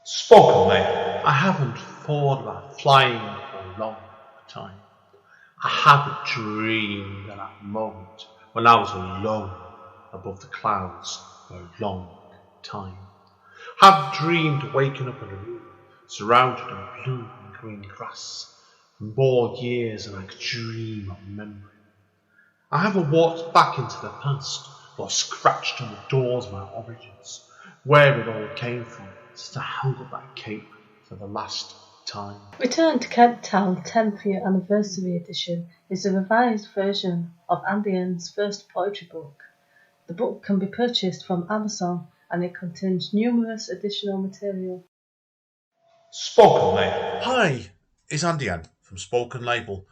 Spoken mate. I haven't thought about flying for a long time. I haven't dreamed of that moment when I was alone above the clouds for a long time. I haven't dreamed of waking up in a room surrounded in blue and green grass for more years than I could dream of remembering. I haven't walked back into the past or scratched on the doors of my origins, where it all came from, since I held up that cape for the last time. Return to Kent Town 10th Year Anniversary Edition is a revised version of Andy N's first poetry book. The book can be purchased from Amazon and it contains numerous additional material. Spoken mate. Hi, it's Andy N from Spoken Label.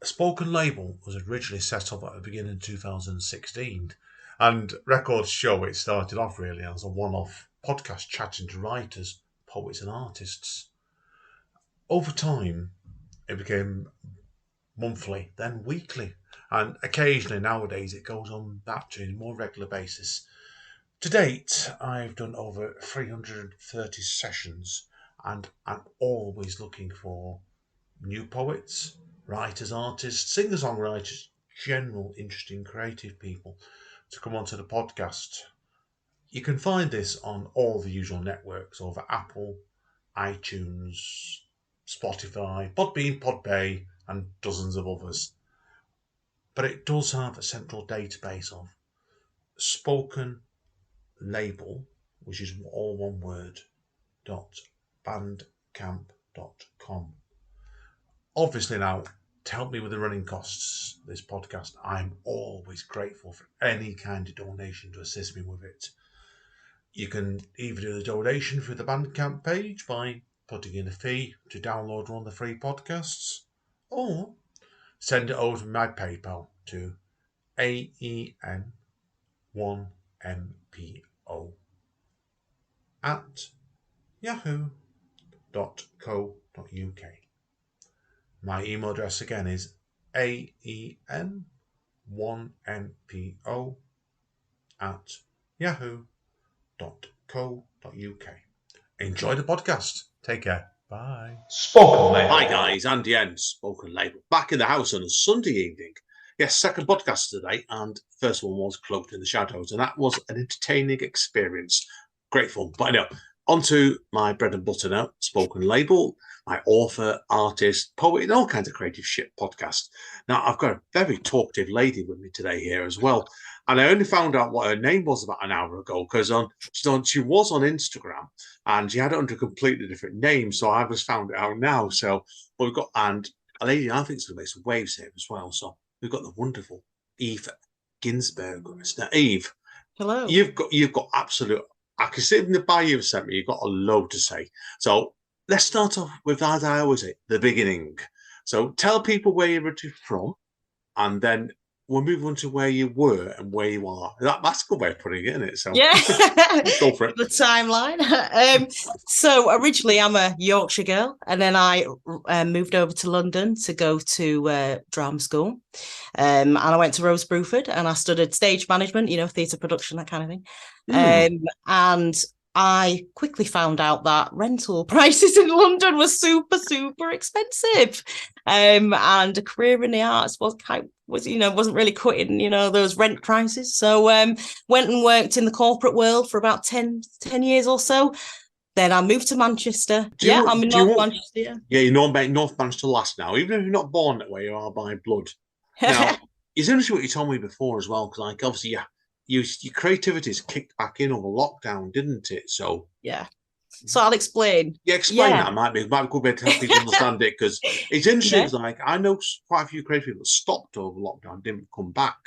Spoken Label was originally set up at the beginning of 2016, and records show it started off really as a one-off podcast chatting to writers, poets and artists. Over time, it became monthly, then weekly, and occasionally nowadays it goes on that to a more regular basis. To date, I've done over 330 sessions, and I'm always looking for new poets, writers, artists, singer-songwriters, general interesting creative people to come onto the podcast. You can find this on all the usual networks over Apple, iTunes, Spotify, Podbean, Podbay, and dozens of others. But it does have a central database of Spoken Label, which is all one word, .bandcamp.com. Obviously now, to help me with the running costs of this podcast, I'm always grateful for any kind of donation to assist me with it. You can either do the donation through the Bandcamp page by putting in a fee to download one of the free podcasts, or send it over my PayPal to aen1mpo@yahoo.co.uk. My email address again is aen1mpo@yahoo.co.uk. Enjoy the podcast. Take care. Bye. Spoken mate. Hi guys, Andy N, Spoken Label, back in the house on a Sunday evening. Yes, second podcast today, and first one was Cloaked in the Shadows, and that was an entertaining experience. Great fun. But anyway, on to my bread and butter now, Spoken Label, my author, artist, poet, and all kinds of creative shit podcast. Now, I've got a very talkative lady with me today here as well, and I only found out what her name was about an hour ago, because she was on Instagram, and she had it under a completely different name, so I just found it out now. So, but we've got, and a lady I think is going to make some waves here as well, so we've got the wonderful Eve Ginnsberg. Now, Eve, hello. You've got absolute. I can see in the bio you've sent me. You've got a load to say. So let's start off with, as I always say, the beginning. So tell people where you're originally from, and then we'll move on to where you were and where you are. That's a good way of putting it, isn't it? So yeah, go for it. The timeline. So originally I'm a Yorkshire girl, and then I moved over to London to go to drama school. And I went to Rose Bruford, and I studied stage management, theatre production, that kind of thing. And I quickly found out that rental prices in London were super, super expensive. And a career in the arts wasn't really cutting, those rent prices. So went and worked in the corporate world for about 10 years or so. Then I moved to Manchester. I'm in North Manchester. Yeah, you know about North Manchester last now, even if you're not born that way, you are by blood. Now, it's interesting what you told me before as well, because like obviously, your creativity is kicked back in over lockdown, didn't it? So yeah. So I'll explain. Yeah, explain that. Might be a good way to help people understand it, because it's interesting. Yeah. Like I know quite a few creative people that stopped over lockdown, didn't come back,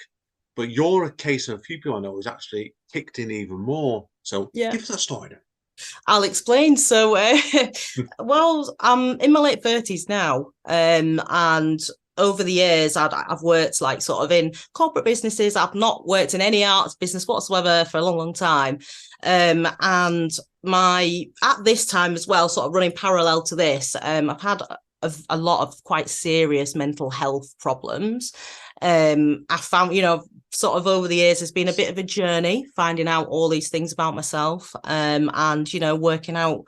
but you're a case of a few people I know who's actually kicked in even more. So give us that story then. I'll explain. So, well, I'm in my late 30s now, and over the years, I've worked like sort of in corporate businesses. I've not worked in any arts business whatsoever for a long, long time. And at this time as well, sort of running parallel to this, I've had a lot of quite serious mental health problems. I found, sort of over the years has been a bit of a journey, finding out all these things about myself, and, you know, working out,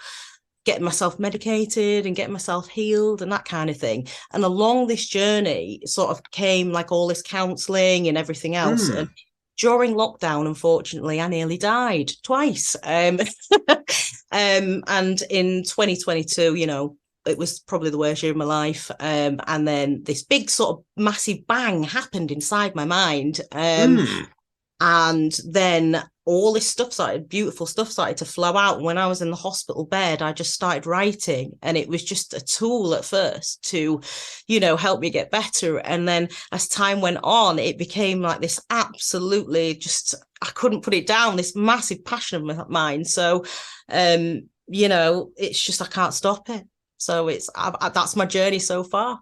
getting myself medicated and getting myself healed and that kind of thing. And along this journey sort of came like all this counselling and everything else. And during lockdown, unfortunately, I nearly died twice. And in 2022, you know, it was probably the worst year of my life. And then this big sort of massive bang happened inside my mind. And then all this stuff beautiful stuff started to flow out. When I was in the hospital bed, I just started writing, and it was just a tool at first to, you know, help me get better. And then as time went on, it became like this absolutely just, I couldn't put it down, this massive passion of mine. So, you know, it's just, I can't stop it. So that's my journey so far.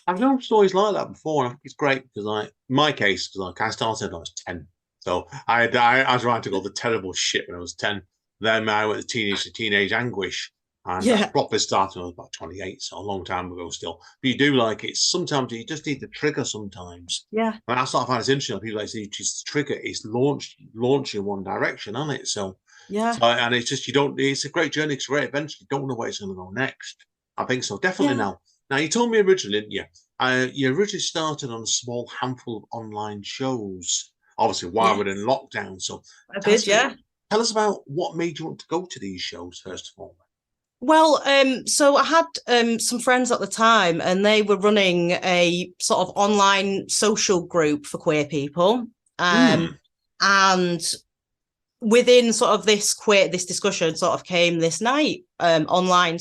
I've known stories like that before, and I think it's great because, like, in my case, because I started when I was 10. So I was writing all the terrible shit when I was 10. Then I went to teenage anguish. And I properly started when I was about 28, so a long time ago still. But you do like it. Sometimes you just need the trigger sometimes. Yeah. And that's what I find it's interesting. People like say just the trigger is launch in one direction, isn't it? So yeah. And it's just, it's a great journey, it's a great adventure. You don't know where it's going to go next. I think so. Definitely now. Now, you told me originally, didn't you? You originally started on a small handful of online shows, obviously while we're in lockdown. So I did, tell us about what made you want to go to these shows, first of all. Well, so I had some friends at the time, and they were running a sort of online social group for queer people. And within sort of this discussion sort of came this night, online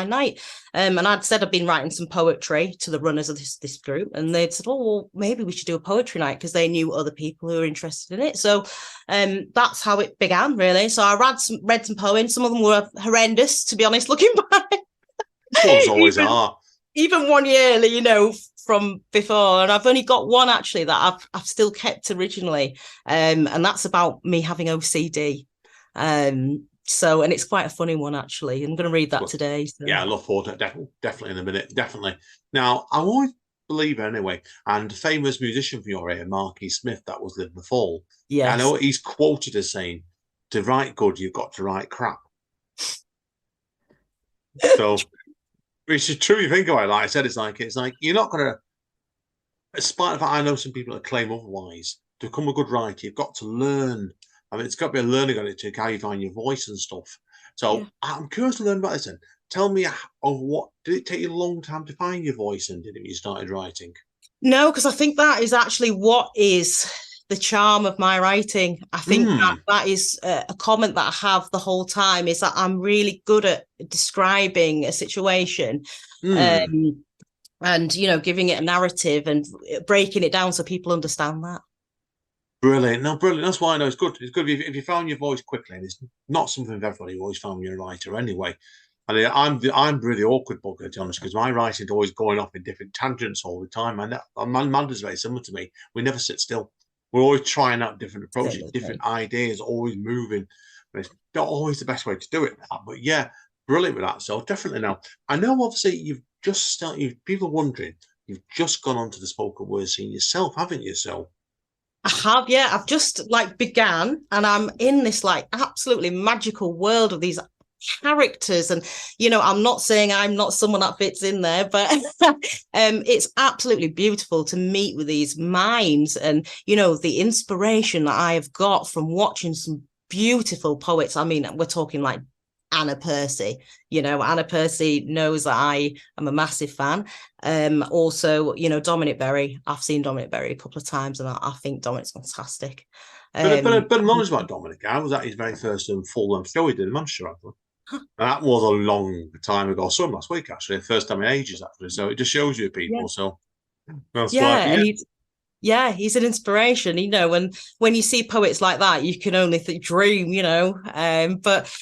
night. And I'd said I'd been writing some poetry to the runners of this group, and they'd said, oh, well, maybe we should do a poetry night, because they knew other people who were interested in it. So that's how it began, really. So I read some poems. Some of them were horrendous, to be honest, looking back. Ones always are. Even one year, you know, from before, and I've only got one actually that I've still kept originally, and that's about me having OCD. So, and it's quite a funny one actually. I'm going to read that today. So. Yeah, I look forward to it. Definitely in a minute. Definitely. Now, I always believe anyway, and famous musician from your area, Marky Smith, that was Live the Fall. Yeah, I know he's quoted as saying, "To write good, you've got to write crap." So. Which is true. You think about it, like I said, it's like you're not going to, despite the fact I know some people that claim otherwise, to become a good writer, you've got to learn. I mean, it's got to be a learning on it to how you find your voice and stuff. So I'm curious to learn about this. Then tell me, what did it take you a long time to find your voice, and did it when you started writing? No, because I think that is actually what is the charm of my writing. I think that is a comment that I have the whole time, is that I'm really good at describing a situation, and, you know, giving it a narrative and breaking it down so people understand that. Brilliant. No, brilliant. That's why I know it's good. It's good if you found your voice quickly, and it's not something for everybody who always found you're a writer anyway. And I'm really awkward book, to be honest, because my writing is always going off in different tangents all the time. And Amanda's very similar to me. We never sit still. We're always trying out different approaches, different ideas, always moving. But it's not always the best way to do it. But yeah, brilliant with that. So definitely now. I know obviously you've just started, people are wondering, you've just gone onto the spoken word scene yourself, haven't you? So I have, yeah. I've just began, and I'm in this absolutely magical world of these characters, and you know, I'm not saying I'm not someone that fits in there, but it's absolutely beautiful to meet with these minds, and you know, the inspiration that I have got from watching some beautiful poets. I mean, we're talking like Anna Percy. You know, Anna Percy knows that I am a massive fan. Also, you know, Dominic Berry. I've seen Dominic Berry a couple of times, and I think Dominic's fantastic. But knowledge about Dominic. I was at his very first full-length show he did in Manchester, I thought. And that was a long time ago. I saw him last week, actually. First time in ages, actually. So it just shows you people. So that's and he's an inspiration, you know. And when you see poets like that, you can only dream, you know. But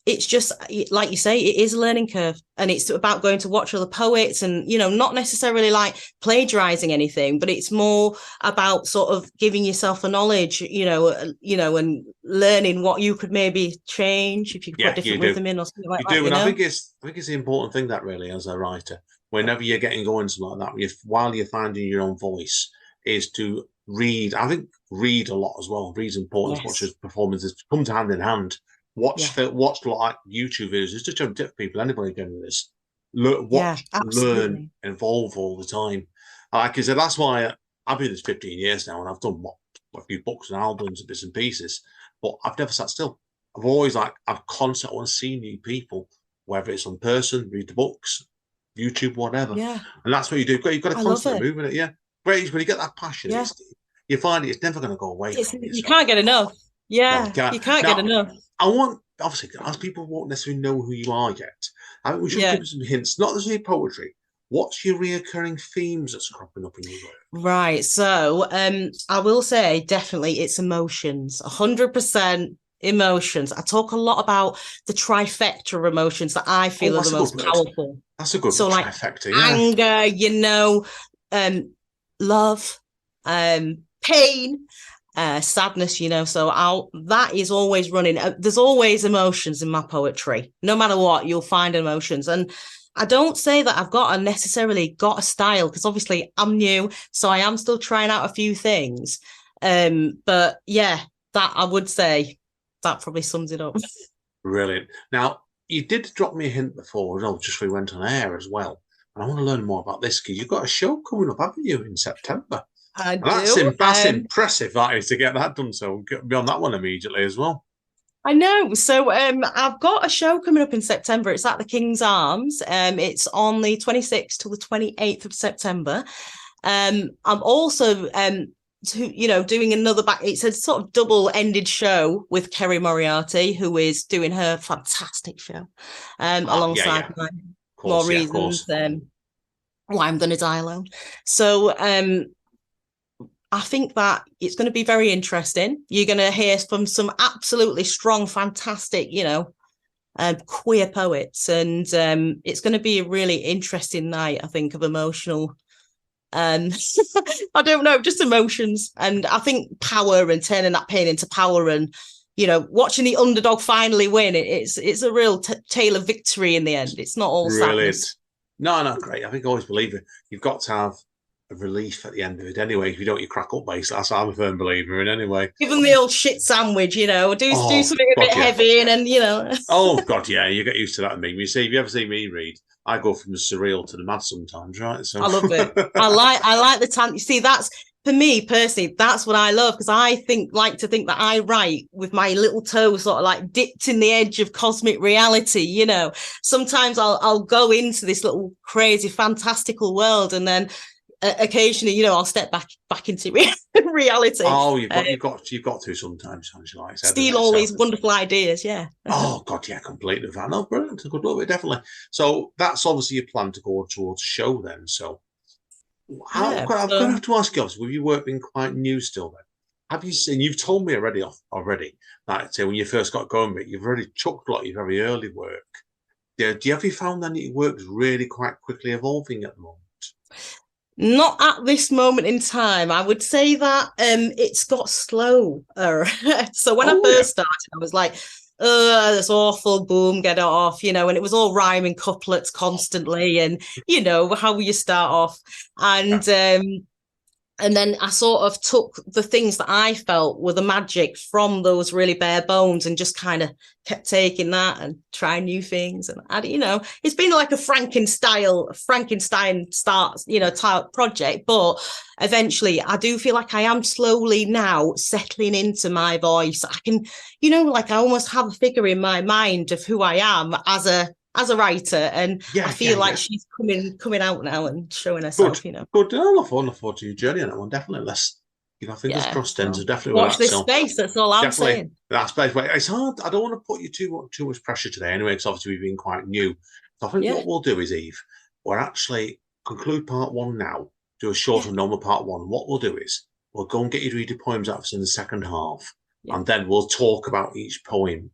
it's just, like you say, it is a learning curve, and it's about going to watch other poets, and, you know, not necessarily like plagiarizing anything, but it's more about sort of giving yourself a knowledge, you know, and learning what you could maybe change if you could put different rhythm in or something like that. You do, and I think it's the important thing that really, as a writer, whenever you're getting going something like that, while you're finding your own voice, is to read. I think read a lot as well. Read's important as much Yes. as performances. Come to hand in hand. Watch Yeah. like YouTube videos. It's just a tip for people. Anybody doing this, Yeah, watch, learn, absolutely. evolve all the time. Like I said, that's why I've been this 15 years now, and I've done a few books and albums and bits and pieces. But I've never sat still. I've always I've constantly want to see new people, whether it's in person, read the books, YouTube, whatever. Yeah, And that's what you do. You've got to I love constantly it. move in it. Yeah, great. When you get that passion, Yeah, you find it's never going to go away from you. you So can't get enough. no, you Yeah, can't. you can't get Now, enough. I want obviously as people won't necessarily know who you are yet. I think we should Yeah. give some hints. Not necessarily poetry. What's your reoccurring themes that's cropping up in your work? Right. So I will say definitely it's emotions, 100% emotions. I talk a lot about the trifecta of emotions that I feel Oh, are the that's a good most word. powerful. That's a good So like trifecta. Yeah. anger, love, pain, sadness, so that is always running. There's always emotions in my poetry. No matter what, you'll find emotions. And I don't say that I've necessarily got a style, because obviously I'm new, so I am still trying out a few things. But yeah, that I would say that probably sums it up. Brilliant. Now, you did drop me a hint before, just we went on air as well. And I want to learn more about this because you've got a show coming up, haven't you, in September? I And do. that's impressive, that is, to get that done. So get be on that one immediately as well. I know. So I've got a show coming up in September. It's at the King's Arms. It's on the 26th till the 28th of September. I'm also doing another it's a sort of double-ended show with Kerry Moriarty, who is doing her fantastic show alongside my More Reasons, Why I'm Gonna Die Alone. So I think that it's going to be very interesting. You're going to hear from some absolutely strong, fantastic, queer poets. And it's going to be a really interesting night, I think, of emotional, I don't know, just emotions. And I think power and turning that pain into power and, watching the underdog finally win. It's a real tale of victory in the end. It's not all sadness. No, great. I think I always believe it. You've got to have a relief at the end of it anyway. If you don't, you crack up base. That's what I'm a firm believer in anyway. Give them the old shit sandwich, do something a bit heavy and then, Oh, God, yeah, you get used to that in me. If you ever see me read, I go from the surreal to the mad sometimes, right? So I love it. I like the time. You see, that's, for me personally, that's what I love, because I like to think that I write with my little toe sort of like dipped in the edge of cosmic reality. Sometimes I'll go into this little crazy fantastical world, and then occasionally, I'll step back into reality. Oh, you've got to sometimes, like I said, steal all these wonderful ideas. Yeah. Oh God, yeah, completely. No, brilliant. Good luck with it, definitely. So that's obviously your plan to go towards a show then. So I'm going to have to ask you, obviously, with your work being quite new still then, have you seen, you've told me already that when you first got going with it, you've already chucked a lot of your very early work. Have you found that your work's really quite quickly evolving at the moment? Not at this moment in time. I would say that it's got slow. So when I first started, I was like, that's awful, boom, get it off, and it was all rhyming couplets constantly, and how you start off. And then I sort of took the things that I felt were the magic from those really bare bones and just kind of kept taking that and trying new things. And it's been like a Frankenstein starts, type project. But eventually I do feel like I am slowly now settling into my voice. I can, I almost have a figure in my mind of who I am as a writer, and I feel like she's coming out now and showing herself. Good. I look forward to your journey on that one. Definitely. Let's fingers crossed. Ends are definitely watch this space. That's all I'm saying. That space. It's hard. I don't want to put you too much pressure today, anyway, because obviously we've been quite new. So I think what we'll do is, Eve, we'll actually conclude part one now. Do a short and normal part one. What we'll do is we'll go and get you to read your poems out in the second half, and then we'll talk about each poem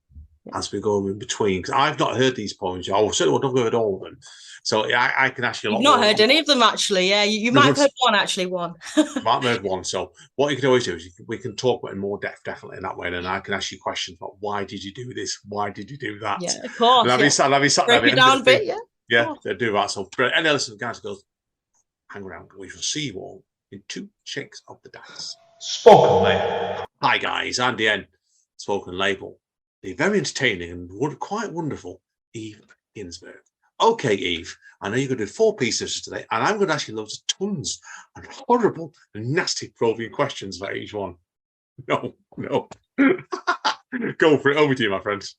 as we go in between, because I've not heard these poems. I certainly not heard all of them, so I can ask you a lot. You've not heard any of them, actually. Yeah, you might have heard one. Might have heard one. So what you can always do is we can talk about it in more depth, definitely in that way, and I can ask you questions about why did you do this, why did you do that. Yeah, of course. And I'll be sat break it down a bit. Yeah, they do that. So, any listeners, guys, goes hang around. We shall see you all in 2 shakes of the dice. Spoken Label. Hi guys, Andy N. Spoken Label. The very entertaining and quite wonderful Eve Ginnsberg. Okay, Eve, I know you're going to do 4 pieces today, and I'm going to ask you loads of tons and horrible and nasty probing questions about each one. No. Go for it. Over to you, my friends.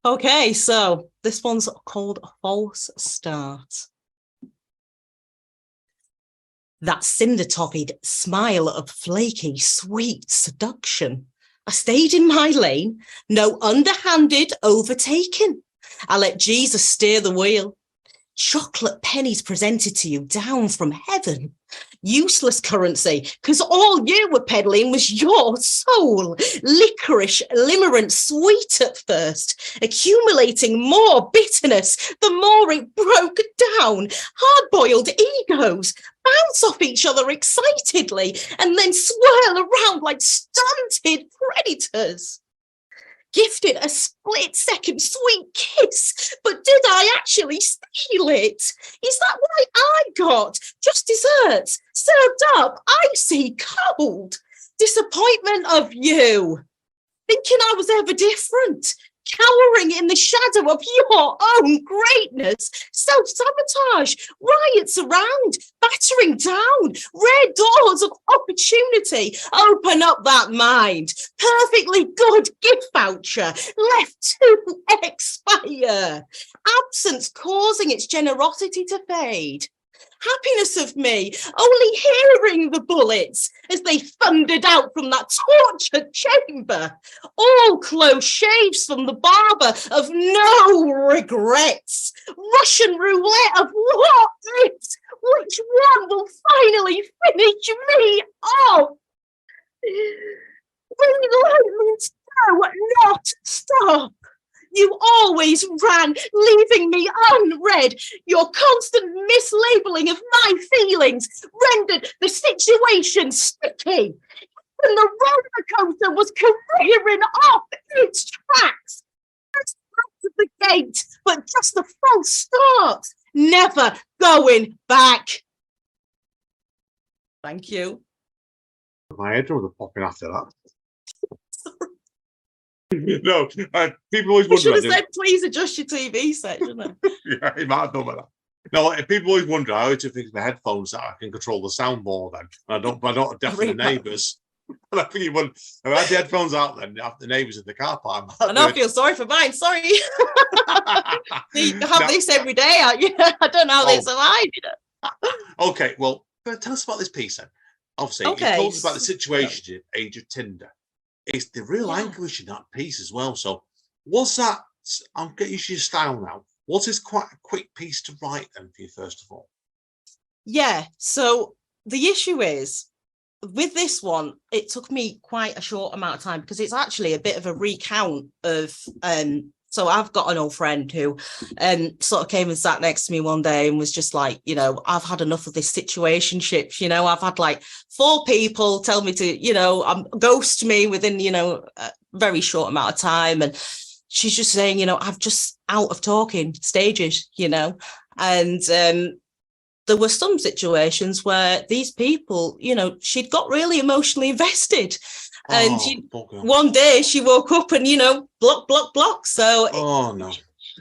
Okay, so this one's called False Start. That cinder-topped smile of flaky, sweet seduction. I stayed in my lane, no underhanded overtaking. I let Jesus steer the wheel. Chocolate pennies presented to you down from heaven. Useless currency, because all you were peddling was your soul. Licorice, limerent, sweet at first, accumulating more bitterness the more it broke down. Hard-boiled egos bounce off each other excitedly and then swirl around like stunted predators. Gifted a split-second sweet kiss, but did I actually steal it? Is that why I got just desserts served up icy cold? Disappointment of you, thinking I was ever different, cowering in the shadow of your own greatness, self-sabotage, riots around, battering down, rare doors of opportunity. Open up that mind. Perfectly good gift voucher left to expire. Absence causing its generosity to fade. Happiness of me, only hearing the bullets as they thundered out from that tortured chamber. All close shaves from the barber of no regrets. Russian roulette of what is? Which one will finally finish me off? Let me so not stop. You always ran, leaving me unread. Your constant mislabeling of my feelings rendered the situation sticky. When the roller coaster was careering off its tracks, just out of the gate, but just a false start. Never going back. Thank you. My head was popping after that. No, people always You wonder. should have said, please adjust your TV set, shouldn't I? Yeah, it might have done with that. No, people always wonder. I always think my headphones that I can control the sound more then. I don't deafen the neighbours. And I think you wouldn't. I had the headphones out then after the neighbours in the car park. I know, I feel sorry for mine. Sorry. You have this every day, aren't you? I don't know how they survive, you know. Okay, well, tell us about this piece then. Obviously, you told us about the situation at age of Tinder. It's the real anguish in that piece as well. So, was that? I'm getting used to your style now. Was this quite a quick piece to write then for you, first of all? Yeah. So the issue is with this one, it took me quite a short amount of time because it's actually a bit of a recount of. So I've got an old friend who sort of came and sat next to me one day and was just like, you know, I've had enough of this situationship. You know, I've had like 4 people tell me to, you know, ghost me within, you know, a very short amount of time. And she's just saying, you know, I've just out of talking stages, you know, and there were some situations where these people, you know, she'd got really emotionally invested. And one day she woke up and, you know, block. So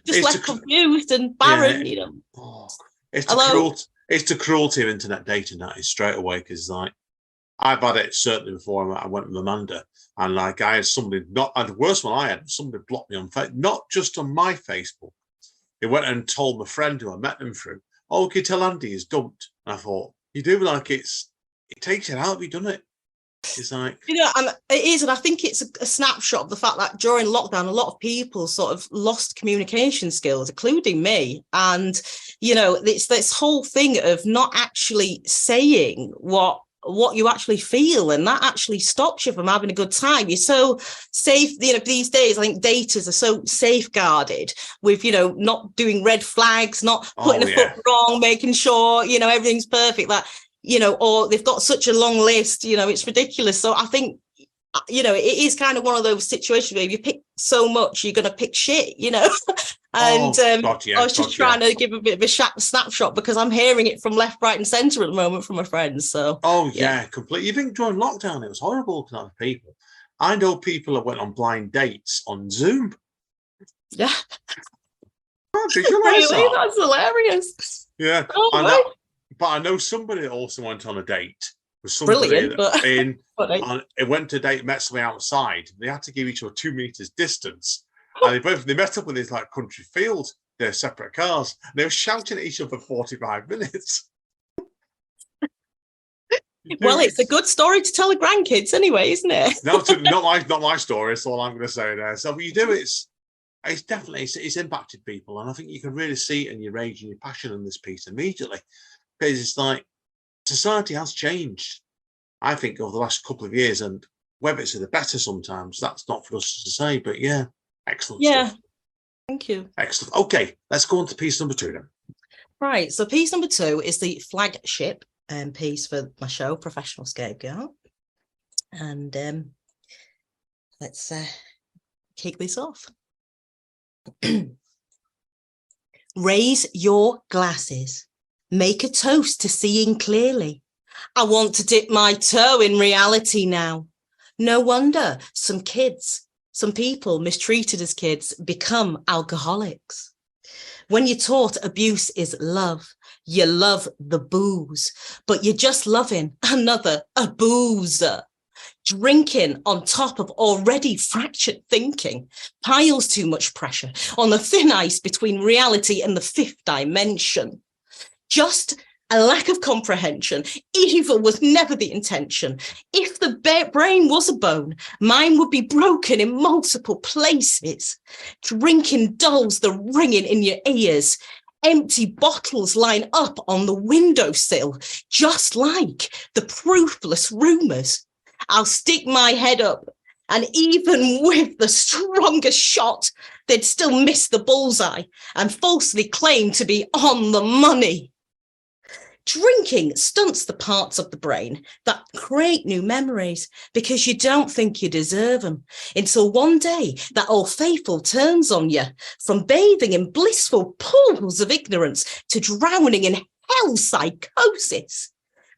just left confused and barren, you know. It's the cruelty of internet dating, that is, straight away, because like I've had it certainly before. I went with Amanda, and like I had somebody and the worst one I had, somebody blocked me on Facebook, not just on my Facebook. They went and told my friend who I met them through, "Oh, can you tell Andy he's dumped?" And I thought, you do like it takes it out. Have you done it? It's like, you know, and it is, and I think it's a snapshot of the fact that during lockdown, a lot of people sort of lost communication skills, including me. And you know, it's this whole thing of not actually saying what you actually feel, and that actually stops you from having a good time. You're so safe, you know, these days I think daters are so safeguarded with, you know, not doing red flags, not putting a foot wrong, making sure, you know, everything's perfect, that, you know, or they've got such a long list, you know, it's ridiculous. So I think, you know, it is kind of one of those situations where if you pick so much, you're going to pick shit, you know. And God, yeah, I was just trying to give a bit of a snapshot because I'm hearing it from left, right, and centre at the moment from my friends. So, completely. You think during lockdown it was horrible looking at people. I know people that went on blind dates on Zoom. Yeah. Visualize Really? that. That's hilarious. Yeah. Oh, but I know somebody that also went on a date with somebody brilliant, but and it went to date, met somebody outside. They had to give each other 2 meters distance. And they met up in this like country field, their separate cars. And they were shouting at each other for 45 minutes. Well, it's a good story to tell the grandkids anyway, isn't it? not my story. That's all I'm going to say there. So, but you do it's definitely it's impacted people, and I think you can really see it in your age and your passion in this piece immediately, because it's like society has changed. I think over the last couple of years, and whether it's for the better sometimes, that's not for us to say. But yeah, excellent. Yeah, stuff. Thank you. Excellent. Okay, let's go on to piece number 2 then. Right. So piece number 2 is the flagship piece for my show, Professional Scapegoat. And let's kick this off. Raise your glasses. Make a toast to seeing clearly. I want to dip my toe in reality now. No wonder some people mistreated as kids become alcoholics. When you're taught abuse is love, you love the booze, but you're just loving another abuser. Drinking on top of already fractured thinking piles too much pressure on the thin ice between reality and the 5th dimension. Just a lack of comprehension. Evil was never the intention. If the brain was a bone, mine would be broken in multiple places. Drinking dulls the ringing in your ears. Empty bottles line up on the windowsill, just like the proofless rumours. I'll stick my head up, and even with the strongest shot, they'd still miss the bullseye and falsely claim to be on the money. Drinking stunts the parts of the brain that create new memories because you don't think you deserve them, until one day that old faithful turns on you, from bathing in blissful pools of ignorance to drowning in hell psychosis.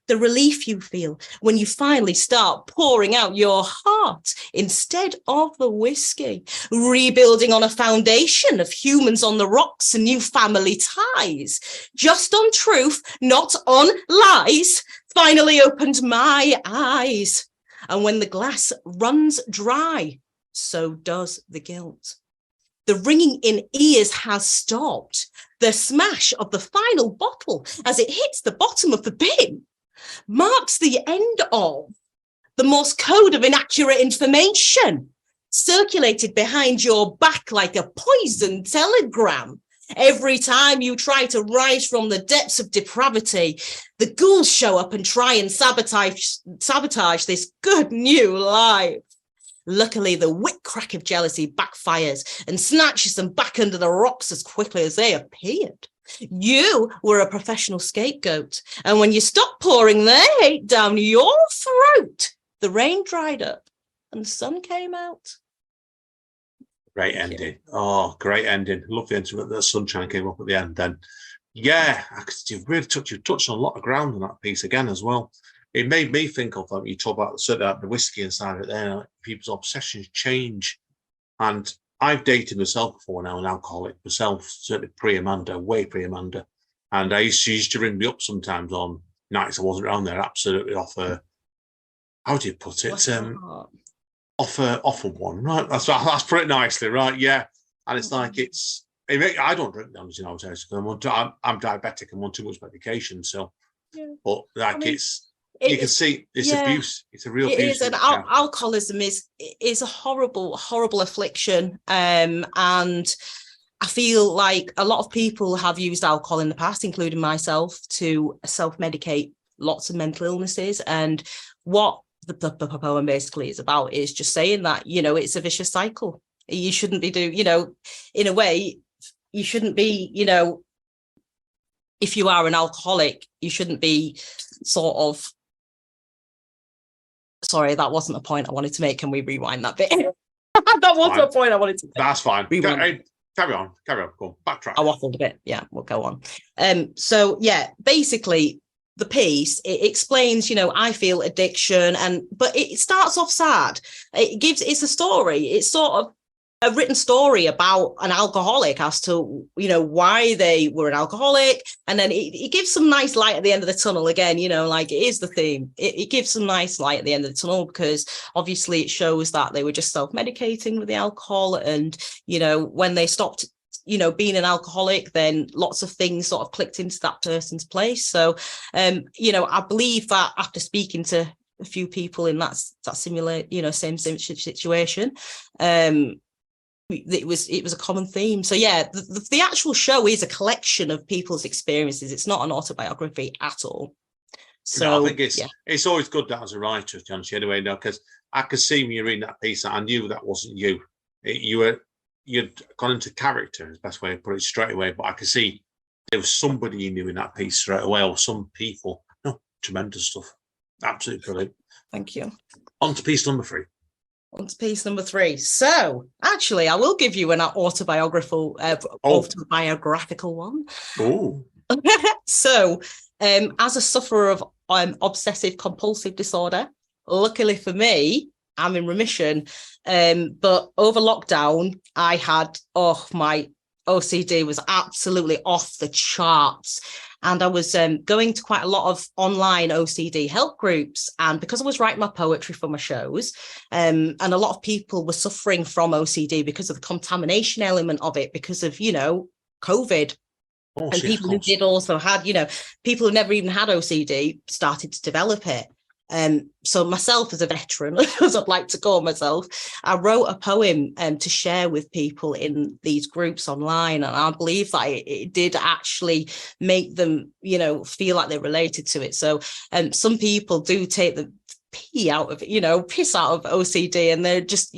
The relief you feel when you finally start pouring out your heart instead of the whiskey, rebuilding on a foundation of humans on the rocks and new family ties, just on truth, not on lies, finally opened my eyes. And when the glass runs dry, so does the guilt. The ringing in ears has stopped. The smash of the final bottle as it hits the bottom of the bin marks the end of the Morse code of inaccurate information circulated behind your back like a poison telegram. Every time you try to rise from the depths of depravity, the ghouls show up and try and sabotage this good new life. Luckily, the whip crack of jealousy backfires and snatches them back under the rocks as quickly as they appeared. You were a professional scapegoat, and when you stopped pouring their hate down your throat, the rain dried up and the sun came out. Great ending. Oh, great ending. Love the ending. The sunshine came up at the end then. Yeah, you've really touched on a lot of ground on that piece again as well. It made me think of you talk about the whiskey inside of it there. Like, people's obsessions change, and I've dated myself before now, an alcoholic myself, certainly pre-Amanda, way pre-Amanda. And she used to ring me up sometimes on nights I wasn't around there, absolutely off her, how do you put it? Off a one, right? That's put it nicely, right? Yeah. And it's like, I don't drink nowadays, because I'm diabetic and on too much medication. So, yeah. But like you can see it's abuse. It's a real abuse. It is, and alcoholism is a horrible, horrible affliction. And I feel like a lot of people have used alcohol in the past, including myself, to self-medicate lots of mental illnesses. And what the poem basically is about is just saying that, it's a vicious cycle. You shouldn't be in a way, you shouldn't be, if you are an alcoholic, you shouldn't be sort of, sorry, that wasn't a point I wanted to make. Can we rewind that bit? That wasn't a point I wanted to make. That's fine. Carry on. Go on. Backtrack. I waffled a bit. Yeah, we'll go on. So yeah, basically the piece, it explains, I feel addiction, but it starts off sad. It's a story. It's sort of a written story about an alcoholic as to, why they were an alcoholic. And then it gives some nice light at the end of the tunnel again, like it is the theme. It gives some nice light at the end of the tunnel because obviously it shows that they were just self-medicating with the alcohol. And, when they stopped, being an alcoholic, then lots of things sort of clicked into that person's place. So, I believe that after speaking to a few people in that similar, same situation, it was a common theme. So yeah, the actual show is a collection of people's experiences. It's not an autobiography at all. So I think it's always good that as a writer, John, anyway, because I could see when you read that piece, I knew that wasn't you. You'd gone into character, is the best way to put it, straight away. But I could see there was somebody you knew in that piece straight away, or some people. No, tremendous stuff. Absolutely brilliant. Thank you. On to piece number 3. On to piece number 3. So, actually, I will give you an autobiographical one. Oh. So, as a sufferer of obsessive compulsive disorder, luckily for me, I'm in remission. But over lockdown, I had, my OCD was absolutely off the charts. And I was going to quite a lot of online OCD help groups. And because I was writing my poetry for my shows, and a lot of people were suffering from OCD because of the contamination element of it, because of, COVID. And people who did also had, people who never even had OCD started to develop it. So myself as a veteran, as I'd like to call myself, I wrote a poem to share with people in these groups online. And I believe that it did actually make them, feel like they related to it. So some people do take the piss out of OCD, and they're just,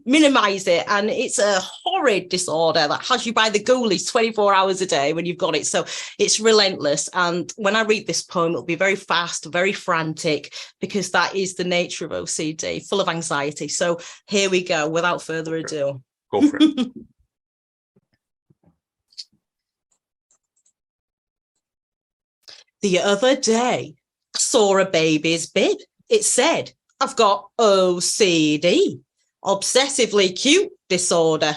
minimize it. And it's a horrid disorder that has you by the ghoulies 24 hours a day when you've got it. So it's relentless. And when I read this poem, it'll be very fast, very frantic, because that is the nature of OCD, full of anxiety. So here we go, without further ado. Go for it. The other day, I saw a baby's bib. It said, I've got OCD, obsessively cute disorder.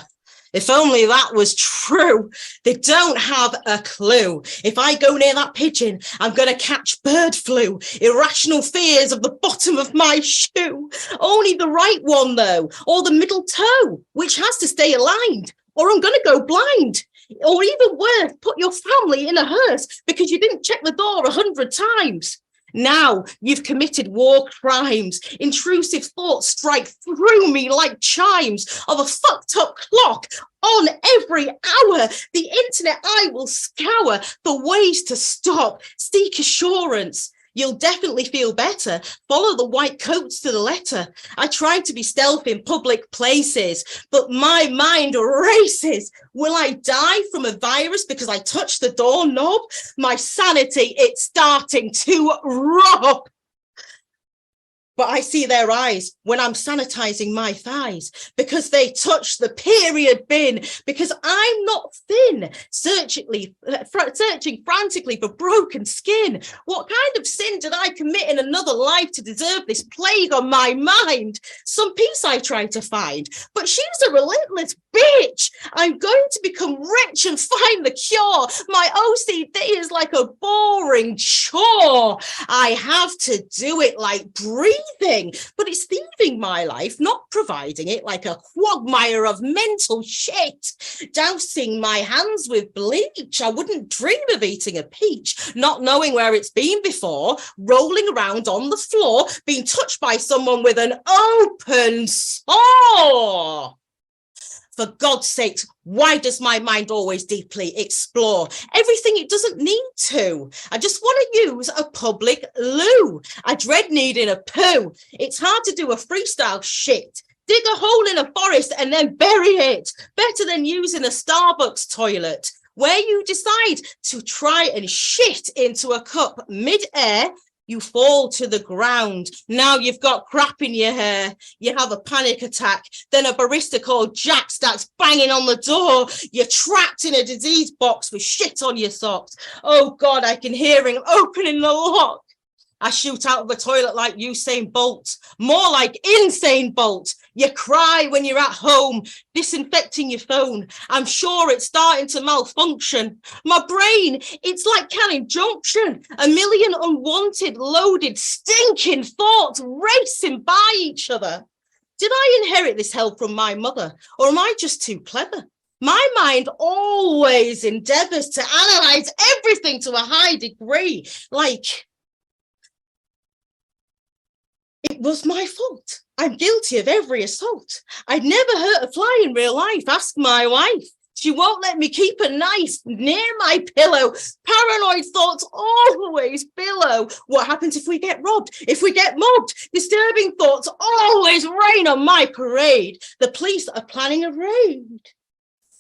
If only that was true. They don't have a clue. If I go near that pigeon, I'm going to catch bird flu. Irrational fears of the bottom of my shoe. Only the right one, though, or the middle toe, which has to stay aligned, or I'm going to go blind. Or even worse, put your family in a hearse because you didn't check the door 100 times. Now you've committed war crimes. Intrusive thoughts strike through me like chimes of a fucked up clock on every hour. The internet I will scour for ways to stop. Seek assurance. You'll definitely feel better. Follow the white coats to the letter. I try to be stealth in public places, but my mind races. Will I die from a virus because I touched the doorknob? My sanity, it's starting to rob. But I see their eyes when I'm sanitizing my thighs because they touch the period bin, because I'm not thin, searching frantically for broken skin. What kind of sin did I commit in another life to deserve this plague on my mind? Some peace I try to find, but she's a relentless bitch. I'm going to become rich and find the cure. My OCD is like a boring chore. I have to do it like breathing, but it's thieving my life, not providing it, like a quagmire of mental shit. Dousing my hands with bleach. I wouldn't dream of eating a peach, not knowing where it's been before, rolling around on the floor, being touched by someone with an open sore. For God's sake, why does my mind always deeply explore everything it doesn't need to? I just want to use a public loo. I dread needing a poo. It's hard to do a freestyle shit. Dig a hole in a forest and then bury it. Better than using a Starbucks toilet, where you decide to try and shit into a cup mid-air, You fall to the ground. Now you've got crap in your hair. You have a panic attack. Then a barista called Jack starts banging on the door. You're trapped in a disease box with shit on your socks. Oh God, I can hear him opening the lock. I shoot out of the toilet like Usain Bolt, more like Insane Bolt. You cry when you're at home, disinfecting your phone. I'm sure it's starting to malfunction. My brain, it's like Canning Junction. A million unwanted, loaded, stinking thoughts racing by each other. Did I inherit this hell from my mother, or am I just too clever? My mind always endeavours to analyse everything to a high degree, like it was my fault. I'm guilty of every assault. I'd never hurt a fly in real life. Ask my wife. She won't let me keep a knife near my pillow. Paranoid thoughts always billow. What happens if we get robbed? If we get mobbed? Disturbing thoughts always rain on my parade. The police are planning a raid.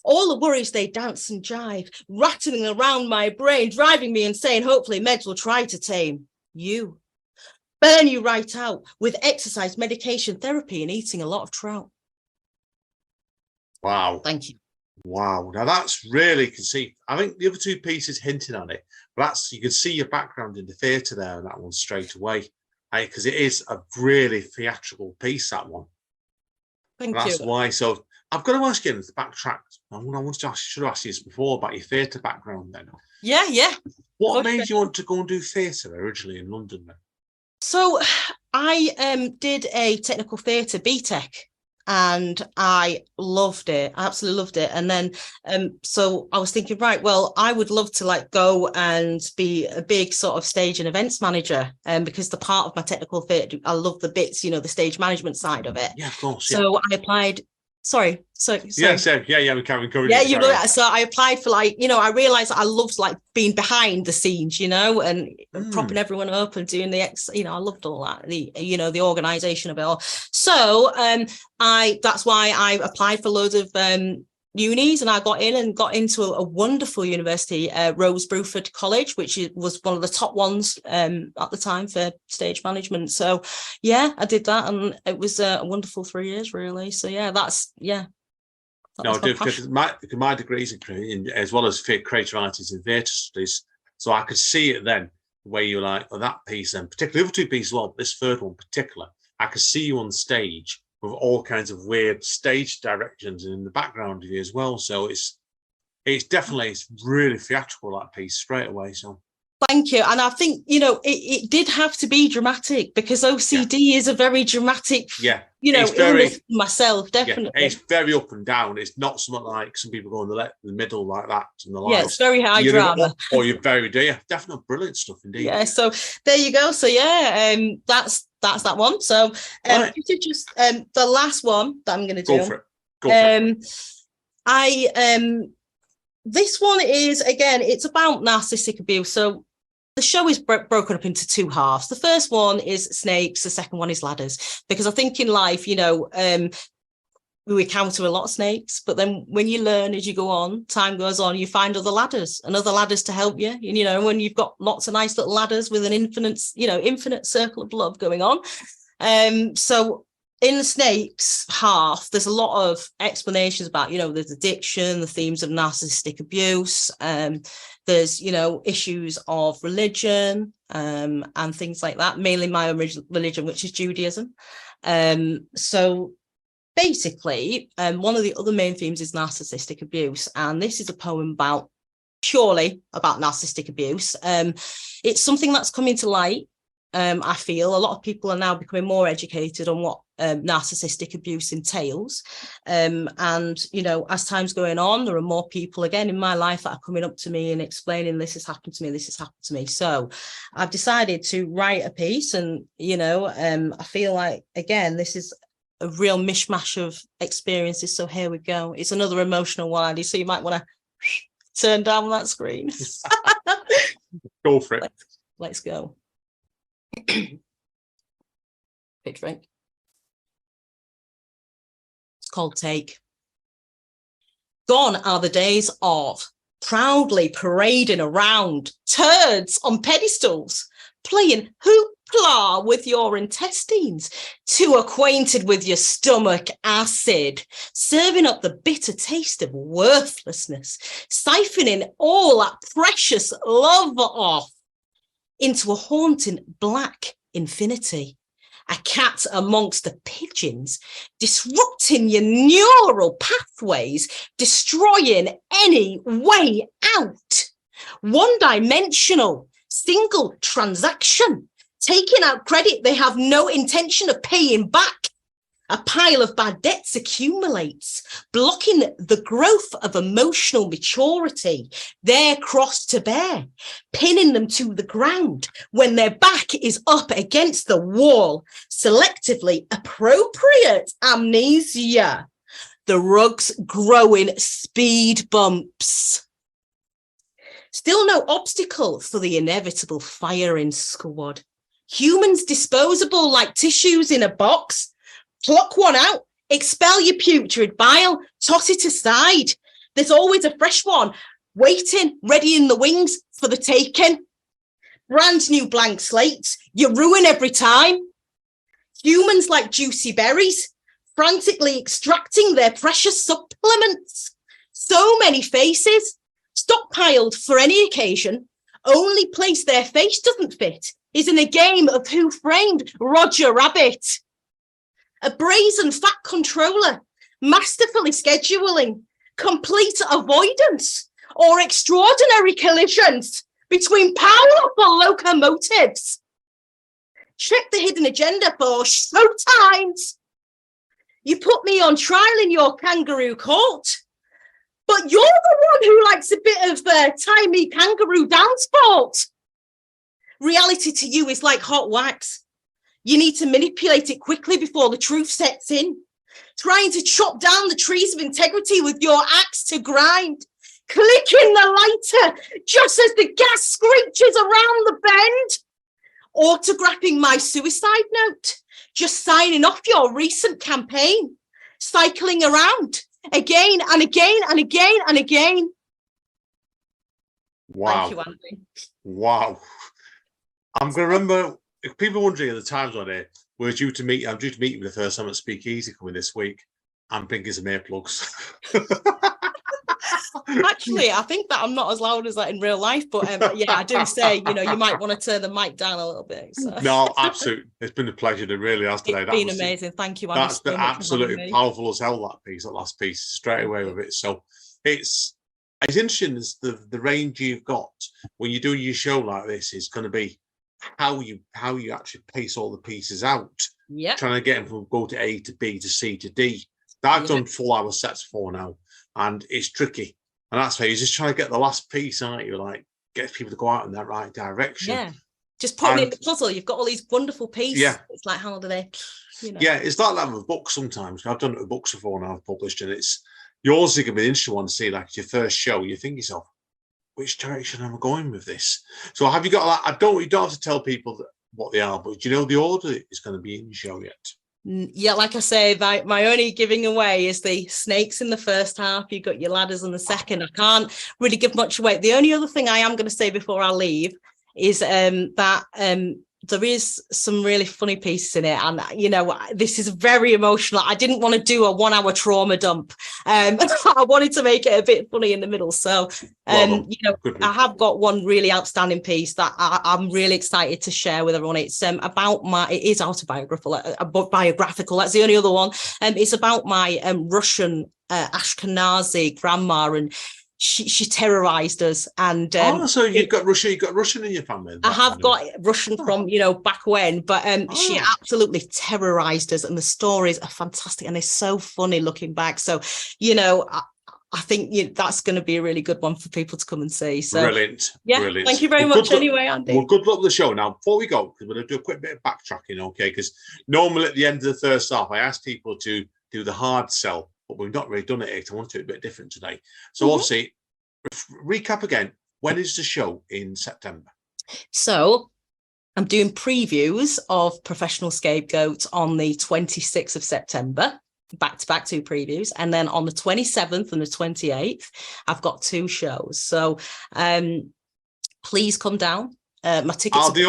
All the worries, they dance and jive, rattling around my brain, driving me insane. Hopefully meds will try to tame you. Burn you right out with exercise, medication, therapy, and eating a lot of trout. Wow. Thank you. Wow. Now that's really conceived. I think the other two pieces hinted at it, but that's, you can see your background in the theatre there and that one straight away. Because it is a really theatrical piece, that one. Thank you. That's why. So I've got to ask you to backtrack. I wanted to ask, should have asked you this before about your theatre background then. Yeah. What made you want to go and do theatre originally in London then? So I did a technical theatre BTEC and I loved it. I absolutely loved it. And then so I was thinking, right, well, I would love to like go and be a big sort of stage and events manager, because the part of my technical theatre, I love the bits, the stage management side of it. Yeah, of course. So I applied. Sorry. Yeah, we can encourage you. Yeah, so I applied for I realized I loved like being behind the scenes, and propping everyone up and doing the I loved all that, the organization of it all. So that's why I applied for loads of unis, and I got into a wonderful university, Rose Bruford College, which was one of the top ones at the time for stage management. So yeah, I did that, and it was a wonderful 3 years really. So yeah, my degrees in as well as creative writers and theatre studies, so I could see it then where you like that piece, and particularly the other two pieces as well, this third one in particular, I could see you on stage with all kinds of weird stage directions in the background of you as well. So it's really theatrical, that piece, straight away. So thank you. And I think, it did have to be dramatic because OCD is a very dramatic, illness myself, definitely. Yeah, it's very up and down. It's not something like some people go in the middle like that. Yeah, it's very high drama. Or you're very, definitely brilliant stuff indeed. Yeah, so there you go. So yeah, that's that one. So right. Just the last one that I'm going to do. Go for it. This one is, again, it's about narcissistic abuse. So the show is broken up into two halves. The first one is snakes. The second one is ladders. Because I think in life, we encounter a lot of snakes, but then when you learn as you go on, time goes on, you find other ladders to help you. And, when you've got lots of nice little ladders with an infinite circle of love going on. So in the snakes half, there's a lot of explanations about, there's addiction, the themes of narcissistic abuse. There's, issues of religion and things like that, mainly my original religion, which is Judaism. So basically, one of the other main themes is narcissistic abuse. And this is a poem purely about narcissistic abuse. It's something that's coming to light. I feel a lot of people are now becoming more educated on what narcissistic abuse entails. And, as time's going on, there are more people again in my life that are coming up to me and explaining this has happened to me. So I've decided to write a piece and, I feel like, again, this is a real mishmash of experiences. So here we go. It's another emotional one, so you might want to turn down that screen. Go for it. Let's go. Big drink. It's called Take. Gone are the days of proudly parading around turds on pedestals, playing hoopla with your intestines, too acquainted with your stomach acid, serving up the bitter taste of worthlessness, siphoning all that precious love off into a haunting black infinity. A cat amongst the pigeons, disrupting your neural pathways, destroying any way out. One-dimensional, single transaction, taking out credit they have no intention of paying back. A pile of bad debts accumulates, blocking the growth of emotional maturity, their cross to bear, pinning them to the ground when their back is up against the wall. Selectively appropriate amnesia. The rug's growing speed bumps. Still no obstacle for the inevitable firing squad. Humans disposable like tissues in a box. Pluck one out, expel your putrid bile, toss it aside. There's always a fresh one waiting, ready in the wings for the taking. Brand new blank slates, you ruin every time. Humans like juicy berries, frantically extracting their precious supplements. So many faces, stockpiled for any occasion. Only place their face doesn't fit is in a game of Who Framed Roger Rabbit. A brazen fat controller, masterfully scheduling, complete avoidance, or extraordinary collisions between powerful locomotives. Check the hidden agenda for show times. You put me on trial in your kangaroo court, but you're the one who likes a bit of timey kangaroo dance sport. Reality to you is like hot wax. You need to manipulate it quickly before the truth sets in. Trying to chop down the trees of integrity with your axe to grind. Clicking the lighter just as the gas screeches around the bend. Autographing my suicide note. Just signing off your recent campaign. Cycling around again and again and again and again. Wow. Thank you, Andy. Wow. I'm going to remember, if people are wondering at the times on here, I'm due to meet you for the first time at Speakeasy coming this week. I'm thinking some earplugs. Actually, I think that I'm not as loud as that in real life, but yeah, I do say, you might want to turn the mic down a little bit. So. No, absolutely. It's been a pleasure. It really has today. It's been amazing. Thank you, Andy. That's been absolutely powerful as hell, that last piece, straight away with it. So it's interesting as the range you've got when you do your show like this is going to be how you actually pace all the pieces out. Yeah. Trying to get them from go to A to B to C to D. I've done full hour sets for now, and it's tricky. And that's why you're just trying to get the last piece, aren't you? Like, get people to go out in that right direction. Yeah. Just putting in the puzzle. You've got all these wonderful pieces. Yeah. It's like, how do they, Yeah, it's like that with books sometimes. I've done it with books before now, I've published, and it's yours is going to be an interesting one to see, like, your first show. You think yourself, which direction am I going with this? So have you got, like, you don't have to tell people what they are, but do you know the order is going to be in your show yet? Yeah, like I say, my only giving away is the snakes in the first half. You've got your ladders in the second. I can't really give much away. The only other thing I am going to say before I leave is that there is some really funny pieces in it, and this is very emotional. I didn't want to do a 1 hour trauma dump. I wanted to make it a bit funny in the middle. So I have got one really outstanding piece that I'm really excited to share with everyone. It's about it is autobiographical, biographical. That's the only other one. It's about my Russian Ashkenazi grandma, and she terrorized us. And so you've got Russian in your family. I have got Russian from back when, but she absolutely terrorized us, and the stories are fantastic and they're so funny looking back. So I think that's going to be a really good one for people to come and see. So brilliant. Thank you very much anyway, Andy. Well, good luck with the show. Now, before we go, because we're going to do a quick bit of backtracking, okay? Because normally at the end of the first half, I ask people to do the hard sell, but we've not really done it. I want to do it a bit different today. So obviously, recap again. When is the show in September? So I'm doing previews of Professional Scapegoats on the 26th of September, back-to-back 2 previews. And then on the 27th and the 28th, I've got 2 shows. So please come down. My tickets Are they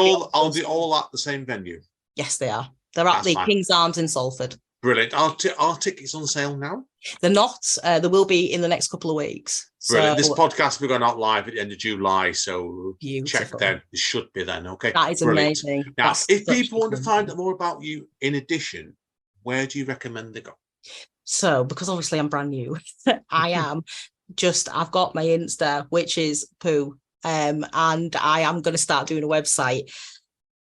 all at the same venue? Yes, they are. They're at the King's Arms in Salford. Brilliant. Are tickets on sale now? They're not. There will be in the next couple of weeks. Brilliant. So, This podcast will be going out live at the end of July, so check then. It should be then. Okay. That is brilliant. Amazing. Now, if people want to find out more about you in addition, where do you recommend they go? So, because obviously I'm brand new, I've got my Insta, which is Pooh, and I am going to start doing a website.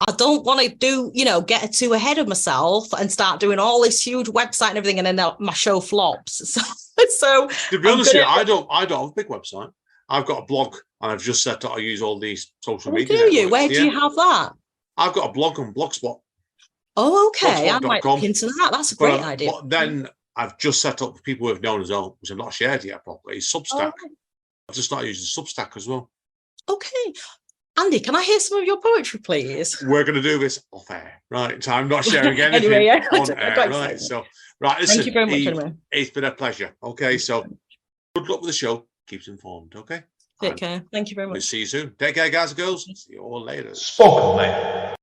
I don't want to get too ahead of myself and start doing all this huge website and everything, and then my show flops. So to be honest with you, I don't have a big website. I've got a blog, and I've just set up. I use all these social media. Do you? Where do you have that? I've got a blog on Blogspot. Oh, okay. I might look into that. That's a great idea. But then I've just set up for people who have known as well, which I've not shared yet properly. Substack. I've just started using Substack as well. Okay. Andy, can I hear some of your poetry, please? We're going to do this off air, right? So I'm not sharing anything on air, right? So, right, listen, thank you very much, Eve, anyway. It's been a pleasure. Okay, so good luck with the show. Keep us informed, okay? Take care. Thank you very much. We'll see you soon. Take care, guys and girls. See you all later. Spoken Label.